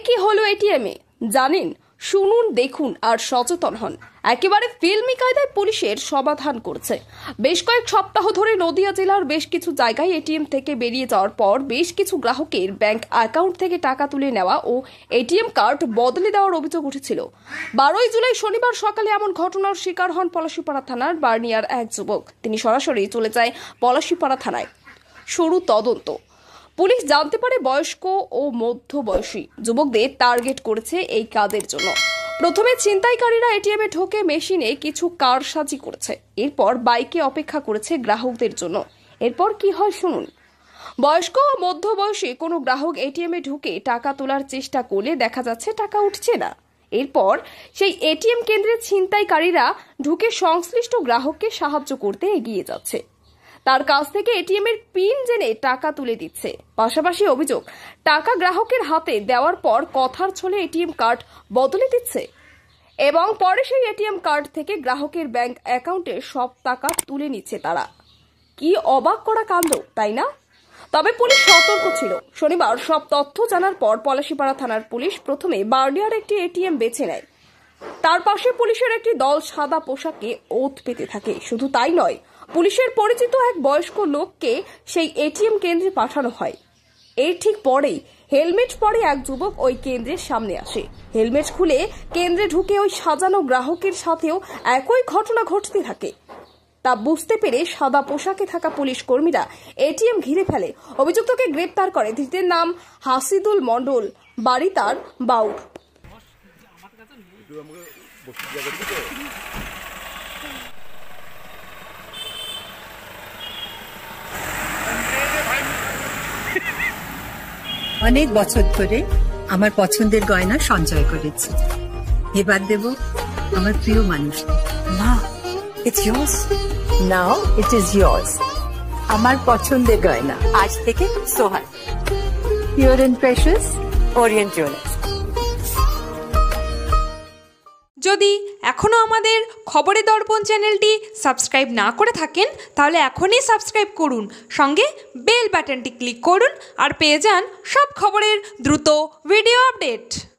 কি হলো এটিএমে জানেন? শুনুন, দেখুন আর সচেতন হন। একেবারে ফিল্মি কায়দায় পুলিশের সমাধান করছে। বেশ কয়েক সপ্তাহ ধরে নদিয়া জেলার বেশ কিছু জায়গায় এটিএম থেকে বেরিয়ে যাওয়ার পর বেশ কিছু গ্রাহকের ব্যাংক অ্যাকাউন্ট থেকে টাকা তুলে নেওয়া ও এটিএম কার্ড বদলে দেওয়ার অভিযোগ উঠেছিল। 12 জুলাই শনিবার সকালে এমন ঘটনার শিকার হন পলাশীপাড়া থানার বার্নিয়ার এক যুবক। তিনি সরাসরি চলে যায় পলাশীপাড়া থানায়। শুরু তদন্ত। পুলিশ জানতে পারে বয়স্ক ও মধ্যবয়সী যুবকদের টার্গেট করেছে এই কাজের জন্য। প্রথমে ছিনতাইকারীরা এটিএমে ঢোকে মেশিনে কিছু কারসাজি করেছে, এরপর বাইকে অপেক্ষা করেছে গ্রাহকদের জন্য। এরপর কি হয় শুনুন। বয়স্ক ও মধ্যবয়সী কোনো গ্রাহক এটিএমে ঢুকে টাকা তোলার চেষ্টা করলে দেখা যাচ্ছে টাকা উঠছে না। এরপর সেই এটিএম কেন্দ্রে ছিনতাইকারীরা ঢুকে সংশ্লিষ্ট গ্রাহককে সাহায্য করতে এগিয়ে যাচ্ছে। তার কাছ থেকে এটিএম এর পিন জেনে টাকা তুলে দিচ্ছে। পাশাপাশি অভিযোগ, টাকা গ্রাহকের হাতে দেওয়ার পর কথার ছলে এটিএম কার্ড বদলে দিচ্ছে এবং পরে সেই এটিএম কার্ড থেকে গ্রাহকের ব্যাংক অ্যাকাউন্টে সব টাকা তুলে নিচ্ছে তারা। কি অবাক করা কাণ্ড, তাই না? তবে পুলিশ সতর্ক ছিল। শনিবার সব তথ্য জানার পর পলাশীপাড়া থানার পুলিশ প্রথমে বার্নিয়ার একটি এটিএম বেছে নেয়। তার পাশে পুলিশের একটি দল সাদা পোশাকে ওত পেতে থাকে। শুধু তাই নয়, পুলিশের পরিচিত এক বয়স্ক লোককে সেই এটিএম কেন্দ্রে পাঠানো হয়। এর ঠিক পরেই হেলমেট পরে এক যুবক ওই কেন্দ্রের সামনে আসে। হেলমেট খুলে কেন্দ্রে ঢুকে ওই সাজানো গ্রাহকের সাথেও একই ঘটনা ঘটতে থাকে। তা বুঝতে পেরে সাদা পোশাকে থাকা পুলিশ কর্মীরা এটিএম ঘিরে ফেলে। অভিযুক্তকে গ্রেপ্তার করে। ধৃতের নাম হাসিদুল মণ্ডল, বাড়ি তার বাউর। অনেক বছর ধরে আমার পছন্দের গয়না সঞ্চয় করেছি। এবার দেব আমার প্রিয় মানুষ। মা, it's yours. Now it is yours. আমার পছন্দের গয়না আজ থেকে সোহান, pure and precious, Orient Jewellers. যদি এখনও আমাদের খবরের দর্পণ চ্যানেলটি সাবস্ক্রাইব না করে থাকেন তাহলে এখনই সাবস্ক্রাইব করুন, সঙ্গে বেল বাটনটি ক্লিক করুন আর পেয়ে যান সব খবরের দ্রুত ভিডিও আপডেট।